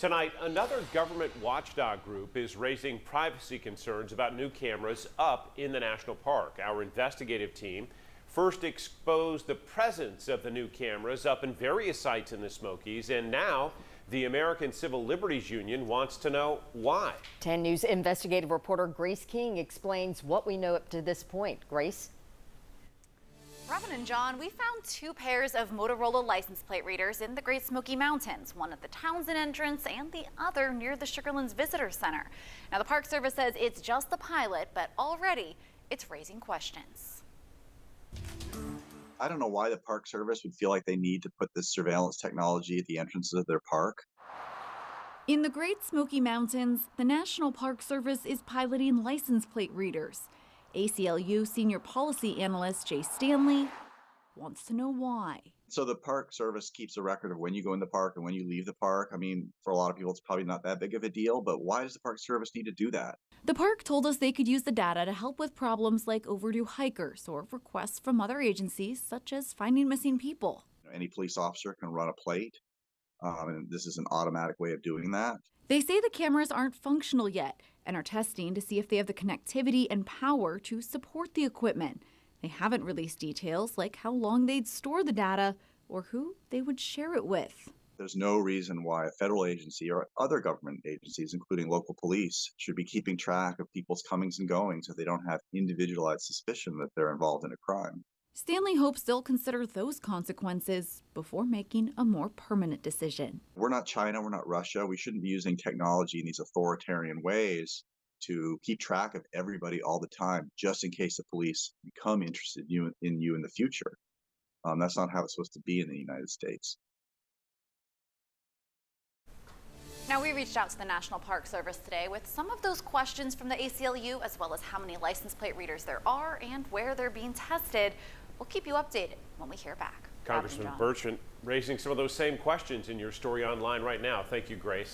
Tonight, another government watchdog group is raising privacy concerns about new cameras up in the national park. Our investigative team first exposed the presence of the new cameras up in various sites in the Smokies, and now the American Civil Liberties Union wants to know why. 10 News investigative reporter Grace King explains what we know up to this point. Grace? Robin and John, we found two pairs of Motorola license plate readers in the Great Smoky Mountains, one at the Townsend entrance and the other near the Sugarlands Visitor Center. Now, the Park Service says it's just the pilot, but already it's raising questions. I don't know why the Park Service would feel like they need to put this surveillance technology at the entrances of their park. In the Great Smoky Mountains, the National Park Service is piloting license plate readers. ACLU Senior Policy Analyst Jay Stanley wants to know why. So the Park Service keeps a record of when you go in the park and when you leave the park. I mean, for a lot of people, it's probably not that big of a deal, but why does the Park Service need to do that? The park told us they could use the data to help with problems like overdue hikers or requests from other agencies, such as finding missing people. Any police officer can run a plate, and this is an automatic way of doing that. They say the cameras aren't functional yet and are testing to see if they have the connectivity and power to support the equipment. They haven't released details like how long they'd store the data or who they would share it with. There's no reason why a federal agency or other government agencies, including local police, should be keeping track of people's comings and goings if they don't have individualized suspicion that they're involved in a crime. Stanley hopes they'll consider those consequences before making a more permanent decision. We're not China, we're not Russia. We shouldn't be using technology in these authoritarian ways to keep track of everybody all the time, just in case the police become interested in you in the future. That's not how it's supposed to be in the United States. Now, we reached out to the National Park Service today with some of those questions from the ACLU, as well as how many license plate readers there are and where they're being tested. We'll keep you updated when we hear back. Congressman Bertrand raising some of those same questions in your story online right now. Thank you, Grace.